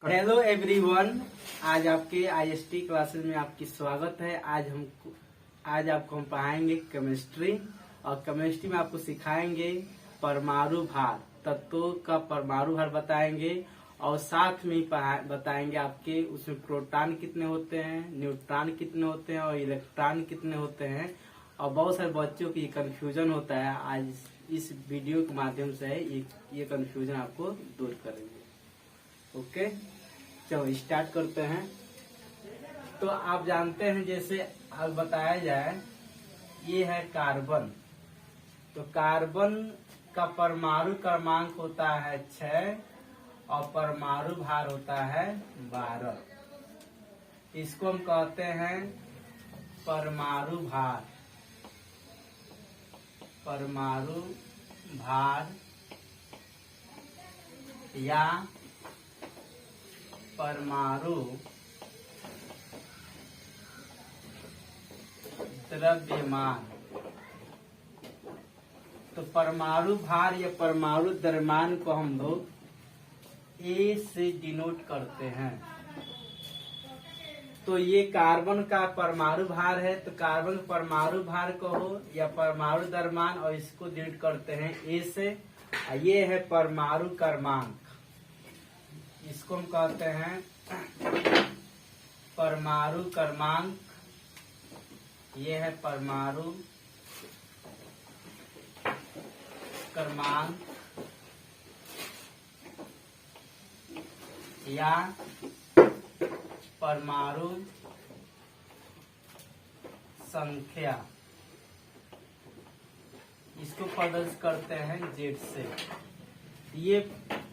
Hello everyone, आज आपके IST classes में आपकी स्वागत है। आज आपको हम पढ़ाएंगे केमिस्ट्री, और केमिस्ट्री में आपको सिखाएंगे परमाणु भार, तत्वों का परमाणु भार बताएंगे, और साथ में बताएंगे आपके उसमें प्रोटॉन कितने होते हैं, न्यूट्रॉन कितने होते हैं और इलेक्ट्रॉन कितने होते हैं। और बहुत सारे बच्चों की कंफ्यूजन होता है। आज इस वीडियो के माध्यम से ये कंफ्यूजन आपको दूर करेंगे। ओके, चलो स्टार्ट करते हैं। तो आप जानते हैं, जैसे अब बताया जाए, ये है कार्बन। तो कार्बन का परमाणु क्रमांक होता है 6 और परमाणु भार होता है 12। इसको हम कहते हैं परमाणु भार। परमाणु भार या परमाणु द्रव्यमान। तो परमाणु भार या परमाणु द्रव्यमान को हम लोग ए से डिनोट करते हैं। तो ये कार्बन का परमाणु भार है, तो कार्बन परमाणु भार को हो या परमाणु द्रव्यमान, और इसको डिनोट करते हैं ए से। ये है परमाणु क्रमांक, इसको हम कहते हैं परमाणु क्रमांक। ये है परमाणु क्रमांक या परमाणु संख्या। इसको प्रदर्शित करते हैं जेड से। ये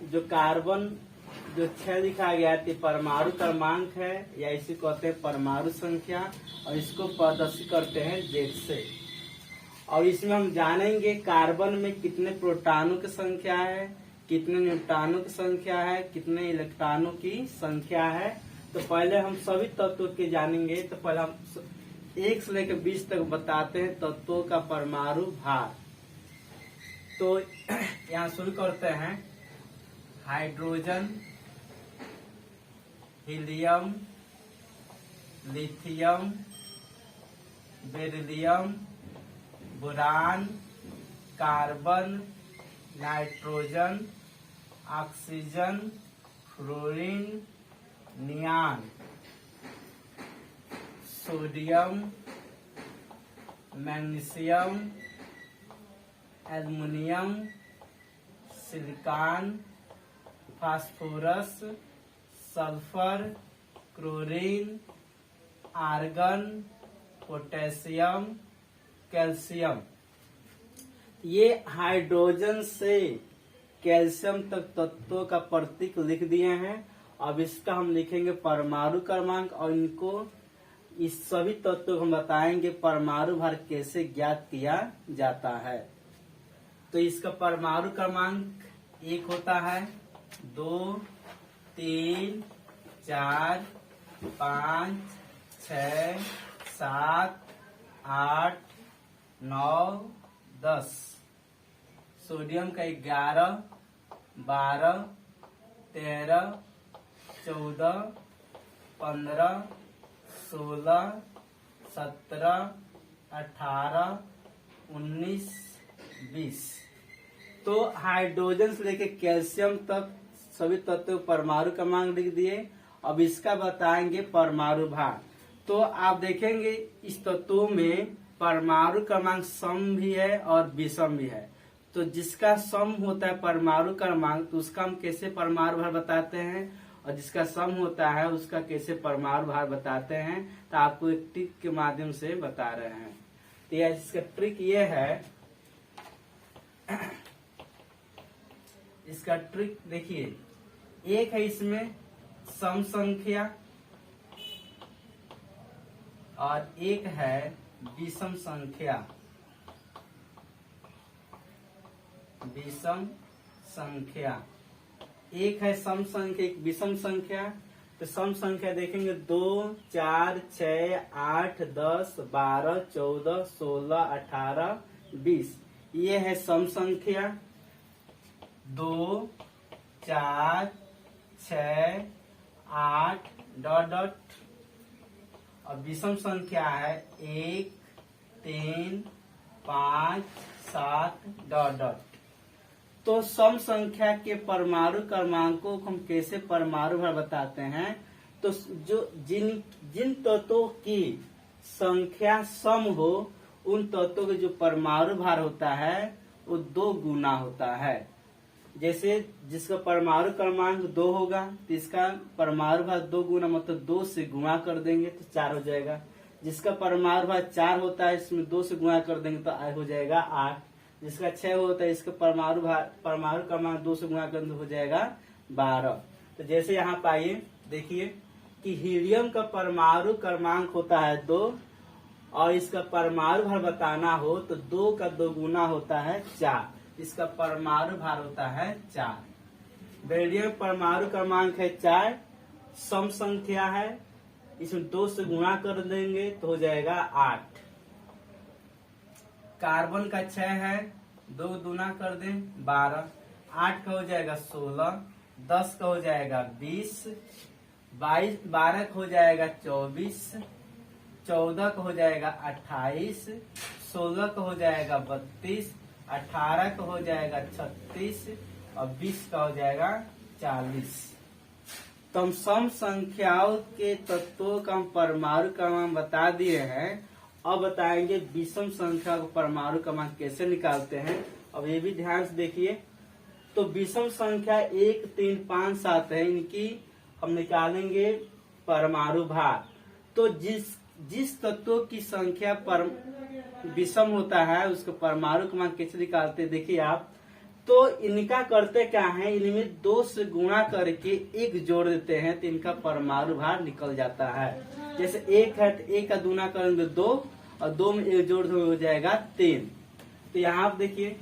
जो कार्बन जो 6 लिखा गया है, परमाणु क्रमांक है, या इसे कहते हैं परमाणु संख्या, और इसको प्रदर्शित करते हैं जेड से। और इसमें हम जानेंगे कार्बन में कितने प्रोटॉनों की संख्या है, कितने न्यूट्रॉनों की संख्या है, कितने इलेक्ट्रॉनों की संख्या है। तो पहले हम सभी तत्वों के जानेंगे। तो पहले हम 1 से लेकर 20 तक बताते हैं तत्वों का परमाणु भार। तो यहाँ शुरू करते हैं। Hydrogen, helium, lithium, beryllium, boron, carbon, nitrogen, oxygen, fluorine, neon, sodium, magnesium, aluminium, silicon, phosphorus, sulphur, chlorine, argon, potassium, calcium. ये हाइड्रोजन से कैल्शियम तक तत्वों का प्रतीक लिख दिए हैं। अब इसका हम लिखेंगे परमाणु क्रमांक, और इनको इस सभी तत्वों को हम बताएंगे परमाणु भार कैसे ज्ञात किया जाता है। तो इसका परमाणु क्रमांक 1 होता है, 2, 3, 4, 5, 6, 7, 8, 9, 10। सोडियम का 11, 12, 13, 14, 15, 16, 17, 18, 19, 20। तो हाइड्रोजन से लेकर कैल्शियम तक सभी तत्वों परमाणु क्रमांक लिख दिए। अब इसका बताएंगे परमाणु भार। तो आप देखेंगे इस तत्वों में परमाणु क्रमांक सम भी है और विषम भी है। तो जिसका सम होता है परमाणु क्रमांक, तो उसका हम कैसे परमाणु भार बताते हैं, और जिसका सम होता है उसका कैसे परमाणु भार बताते हैं। तो आपको एक ट्रिक के माध्यम से बता रहे हैं। तो इसका ट्रिक ये है, इसका ट्रिक देखिए, एक है इसमें सम संख्या और एक है विषम संख्या। विषम संख्या, एक है सम संख्या, एक विषम संख्या। तो सम संख्या देखेंगे 2, 4, 6, 8, 10, 12, 14, 16, 18, 20। ये है सम संख्या। 2, 4, 6, 8 डॉट डॉट, और विषम संख्या है 1 3 5 7 डॉट डॉट। तो सम संख्या के परमाणु क्रमांकों को हम कैसे परमाणु भार बताते हैं? तो जो जिन तत्वों की संख्या सम हो उन तत्वों का जो परमाणु भार होता है वो 2 गुना होता है। जैसे जिसका परमाणु क्रमांक 2 होगा तो इसका परमाणु भार 2 गुना, मतलब 2 से गुणा कर देंगे तो 4 हो जाएगा। जिसका परमाणु भार 4 होता है इसमें 2 से गुणा कर देंगे तो हो जाएगा 8। जिसका 6 होता है इसका परमाणु क्रमांक 2 से गुणा करने हो जाएगा 12। तो जैसे यहाँ पाइए देखिए कि हीलियम का परमाणु क्रमांक होता है 2 और इसका परमाणु भार बताना हो तो 2 का 2 गुना होता है 4, इसका परमाणु भार होता है 4। बेरिलियम परमाणु क्रमांक है 4, सम संख्या है, इसमें 2 से गुणा कर देंगे तो हो जाएगा 8। कार्बन का 6 है, 2 गुना कर दें 12, 8 का हो जाएगा 16, 10 का हो जाएगा 20, 12 का हो जाएगा 24, 14 का हो जाएगा 28, 16 का हो जाएगा 32, 18 का हो जाएगा 36 और 20 का हो जाएगा 40। तो हम सम संख्याओं के तत्वों का परमाणु क्रमांक बता दिए हैं। अब बताएंगे विषम संख्या को परमाणु क्रमांक कैसे निकालते हैं। अब ये भी ध्यान से देखिए। तो विषम संख्या 1 3 5 7 है, इनकी हम निकालेंगे परमाणु भार। तो जिस तत्वों की संख्या पर विषम होता है उसका परमाणु क्रमांक कैसे निकालते हैं देखिए आप। तो इनका करते क्या है, इनमें 2 से गुणा करके 1 जोड़ देते हैं तो इनका परमाणु भार निकल जाता है। जैसे 1 है तो 1 का गुना करेंगे 2 और 2 में 1 जोड़ हो जाएगा 3। तो यहाँ आप देखिए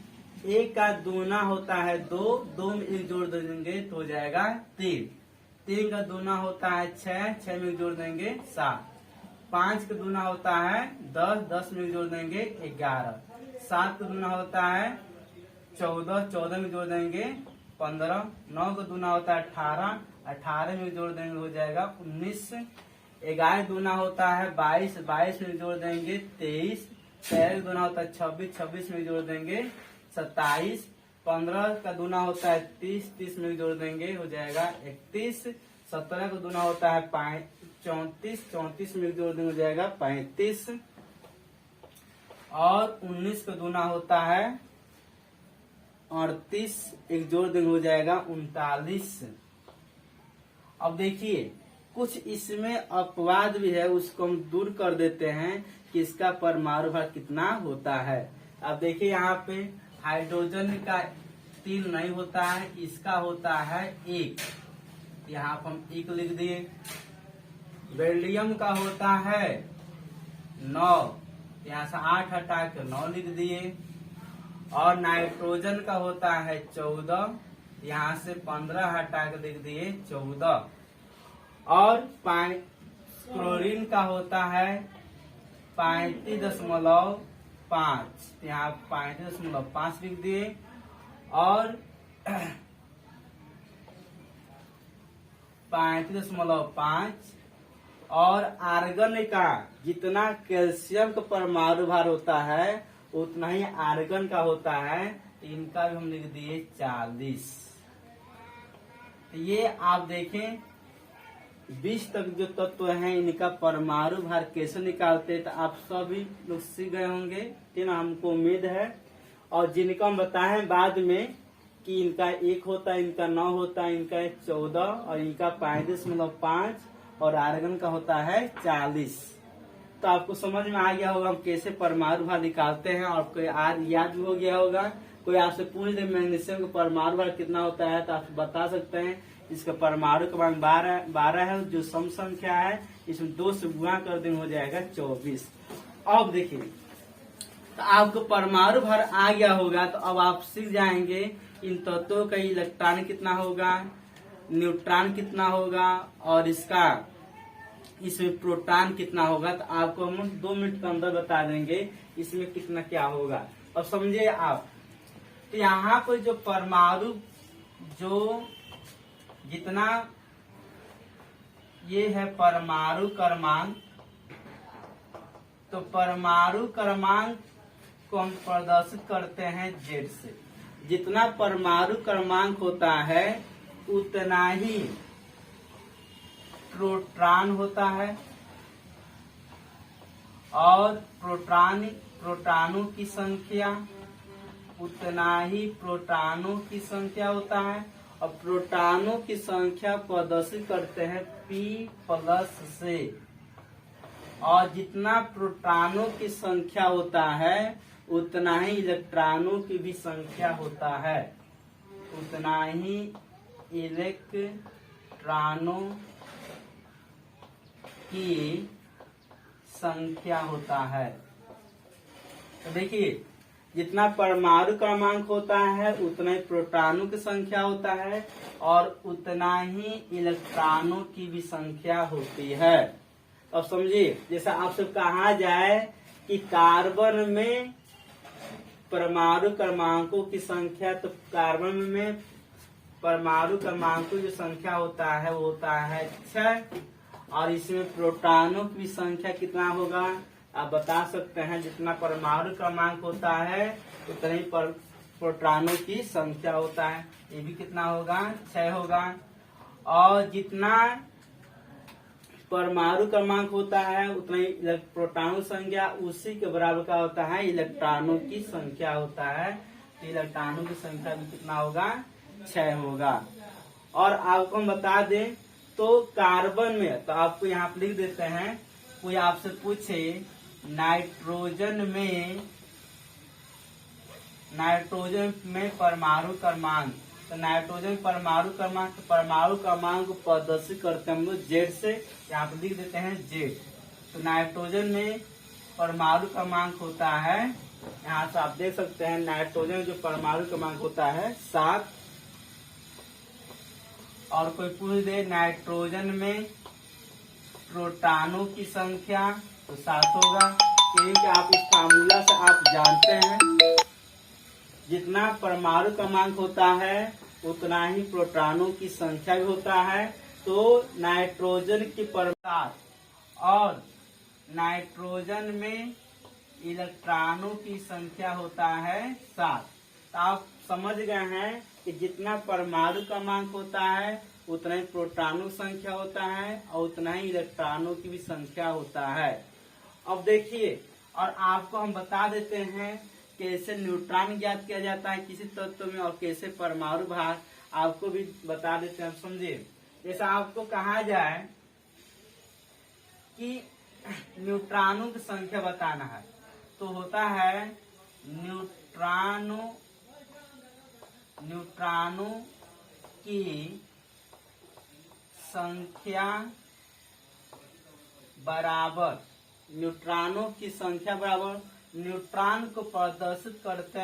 1 का दूना होता है 2, 2 में 1 जोड़ देंगे तो हो जाएगा 3। 3 का दूना होता है 6, 6 में 1 जोड़ देंगे 7। 5 का दूना होता है 10, 10 में 1 जोड़ देंगे 11। 7 का दूना होता है 14, 14 में जोड़ देंगे 15। 9 का दूना होता है 18, 18 में जोड़ देंगे हो जाएगा 19। 11 दूना होता है 22, 22 में जोड़ देंगे 23। 13 का दूना होता है 26, 26 में जोड़ देंगे 27। 15 का दूना होता है 30, 30 में जोड़ देंगे हो जाएगा 31। 17 का दूना होता है 34, 34 में जोड़ देंगे हो जाएगा 35। और 19 का दूना होता है 38, 1 जोड़ देंगे हो जाएगा 39। अब देखिए कुछ इसमें अपवाद भी है, उसको हम दूर कर देते हैं कि इसका परमाणु भार कितना होता है। अब देखिए यहाँ पे हाइड्रोजन का 3 नहीं होता है, इसका होता है 1, यहाँ पर हम 1 लिख दिए। बेरिलियम का होता है 9, यहाँ से 8 हटा के 9 लिख दिए। और नाइट्रोजन का होता है 14, यहाँ से 15 हटा के लिख दिए 14। और क्लोरीन का होता है 35.5, यहाँ 35.5 लिख दिए। और 35.5। और आर्गन का जितना कैल्शियम का परमाणु भार होता है उतना ही आर्गन का होता है, इनका भी हम लिख दिए 40। ये आप देखें 20 तक जो तत्व हैं इनका परमाणु भार कैसे निकालते हैं तो आप सभी लोग सीख गए होंगे, ठीक ना, हमको उम्मीद है। और जिनका हम बताएं बाद में कि इनका 1 होता है, इनका 9 होता है, इनका 14 और इनका 35.5 और आर्गन का होता है 40। तो आपको समझ में आ गया होगा हम कैसे परमाणु भार निकालते हैं और आपको आज याद भी हो गया होगा। कोई आपसे पूछ दे मैग्नीशियम का परमाणु भार कितना होता है तो आप बता सकते हैं। इसका परमाणु क्रमांक 12 है, जो सम संख्या है, इसमें 2 से गुणा कर देंगे हो जाएगा 24। अब देखिए तो आपको परमाणु भार आ गया होगा तो अब आप सीख जाएंगे इन तत्वों का इलेक्ट्रॉन कितना होगा, न्यूट्रॉन कितना होगा और इसमें प्रोटॉन कितना होगा। तो आपको हम 2 मिनट के अंदर बता देंगे इसमें कितना क्या होगा। अब समझिए आप, तो यहाँ पर जो परमाणु जो जितना ये है परमाणु क्रमांक। तो परमाणु क्रमांक को हम प्रदर्शित करते हैं Z से। जितना परमाणु क्रमांक होता है उतना ही प्रोटॉन होता है, और प्रोटॉनों की संख्या उतना ही प्रोटॉनों की संख्या होता है, और प्रोटॉनों की संख्या प्रदर्शित करते हैं P+ से। और जितना प्रोटॉनों की संख्या होता है उतना ही इलेक्ट्रॉनों की भी संख्या होता है, उतना ही इलेक्ट्रॉनों की संख्या होता है। तो देखिए, जितना परमाणु क्रमांक होता है उतना ही प्रोटॉनों की संख्या होता है, और उतना ही इलेक्ट्रॉनों की भी संख्या होती है। अब समझिए, जैसा आपसे कहा जाए कि कार्बन में परमाणु क्रमांकों की संख्या, तो कार्बन में परमाणु क्रमांकों की संख्या होता है वो होता है 6, और इसमें प्रोटॉनों की संख्या कितना होगा आप बता सकते हैं। जितना परमाणु क्रमांक होता है उतना ही प्रोटॉनों की संख्या होता है, ये भी कितना होगा 6 होगा। और जितना परमाणु क्रमांक होता है उतना ही प्रोटॉनों संख्या उसी के बराबर का होता है इलेक्ट्रॉनों की संख्या होता है। तो इलेक्ट्रॉनों की संख्या भी कितना होगा 6 होगा। और आपको हम बता दें तो कार्बन में, तो आपको यहाँ पे लिख देते हैं, कोई आपसे पूछे नाइट्रोजन में परमाणु क्रमांक, तो नाइट्रोजन परमाणु क्रमांक को प्रदर्शित करते हैं हम लोग Z से। यहाँ पे लिख देते हैं Z। तो नाइट्रोजन में परमाणु क्रमांक होता है, यहाँ से आप देख सकते हैं नाइट्रोजन जो परमाणु क्रमांक होता है 7। और कोई पूछ दे नाइट्रोजन में प्रोटॉनों की संख्या, तो 7 होगा। क्योंकि आप इस फार्मूला से आप जानते हैं जितना परमाणु क्रमांक होता है उतना ही प्रोटॉनों की संख्या भी होता है। तो नाइट्रोजन की परमाणु, और नाइट्रोजन में इलेक्ट्रॉनों की संख्या होता है 7। तो आप समझ गए हैं कि जितना परमाणु क्रमांक होता है उतना ही प्रोटॉनों की संख्या होता है, और उतना ही इलेक्ट्रॉनों की भी संख्या होता है। अब देखिए, और आपको हम बता देते हैं कैसे न्यूट्रॉन ज्ञात किया जाता है किसी तत्व में, और कैसे परमाणु भार आपको भी बता देते हैं। समझिए, जैसा आपको कहा जाए कि न्यूट्रॉनों की संख्या बताना है, तो होता है न्यूट्रॉनों की संख्या बराबर, न्यूट्रॉनों की संख्या बराबर न्यूट्रॉन को प्रदर्शित करते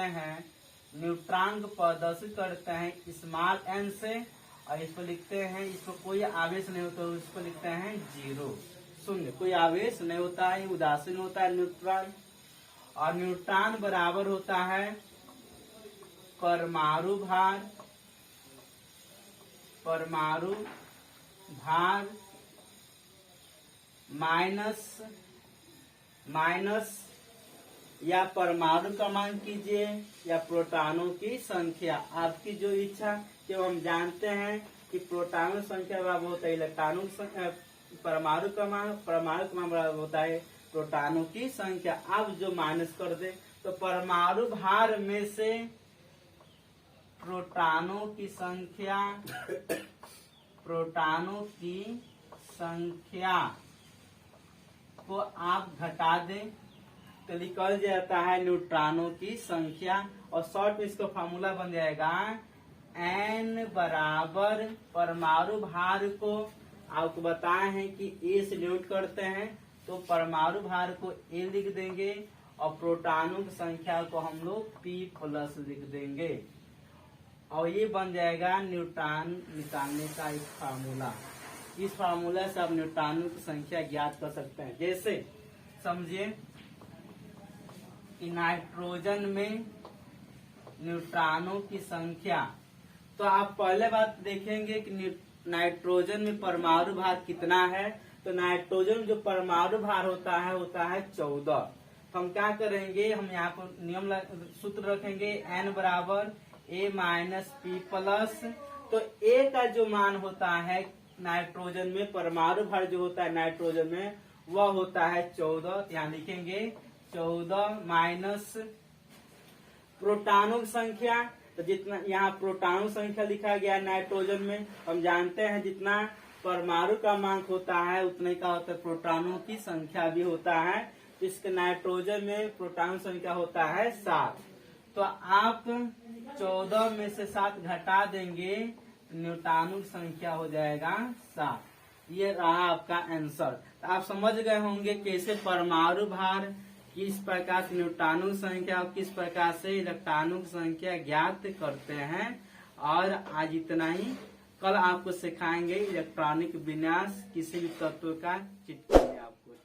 हैं, स्मॉल n से, और इसको लिखते हैं, इसको कोई आवेश नहीं होता है, इसको लिखते हैं 0, शून्य, कोई आवेश नहीं होता है, उदासीन होता है न्यूट्रॉन। और न्यूट्रॉन बराबर होता है परमाणु भार माइनस या परमाणु क्रमांक कीजिए या प्रोटॉनों की संख्या, आपकी जो इच्छा। कि हम जानते हैं कि प्रोटॉनों संख्या बराबर होता है इलेक्ट्रॉनों की संख्या, परमाणु क्रमांक बराबर होता है प्रोटॉनों की संख्या। अब जो माइनस कर दे, तो परमाणु भार में से प्रोटॉनों की संख्या को आप घटा दें तो निकल जाता है न्यूट्रॉनों की संख्या। और शॉर्ट में इसका फार्मूला बन जाएगा n बराबर परमाणु भार को आपको बताए हैं कि A से डिनोट करते हैं, तो परमाणु भार को A लिख देंगे और प्रोटॉनों की संख्या को हम लोग P+ लिख देंगे, और ये बन जाएगा न्यूट्रॉन निकालने का एक फार्मूला। इस फार्मूला से आप न्यूट्रॉनों की संख्या ज्ञात कर सकते हैं। जैसे समझिए कि नाइट्रोजन में न्यूट्रॉनों की संख्या, तो आप पहले बात देखेंगे कि नाइट्रोजन में परमाणु भार कितना है, तो नाइट्रोजन में जो परमाणु भार होता है 14। तो हम क्या करेंगे, हम यहाँ पर सूत्र रखेंगे n बराबर a माइनस पी प्लस। तो a का जो मान होता है नाइट्रोजन में, परमाणु भार जो होता है नाइट्रोजन में वह होता है 14। यहाँ लिखेंगे 14 माइनस प्रोटॉनों की संख्या, तो जितना यहाँ प्रोटॉनों संख्या लिखा गया है नाइट्रोजन में, हम जानते हैं जितना परमाणु का क्रमांक होता है उतने का होता है प्रोटॉनों की संख्या भी होता है। इसके नाइट्रोजन में प्रोटॉन संख्या होता है 7। तो आप 14 में से 7 घटा देंगे, न्यूट्रॉनों की संख्या हो जाएगा 7। ये रहा आपका आंसर। तो आप समझ गए होंगे कैसे परमाणु भार, किस प्रकार से न्यूट्रॉनों की संख्या और किस प्रकार से इलेक्ट्रॉनों की संख्या ज्ञात करते हैं। और आज इतना ही, कल आपको सिखाएंगे इलेक्ट्रॉनिक विन्यास किसी भी तत्व का। चिट्ठी आपको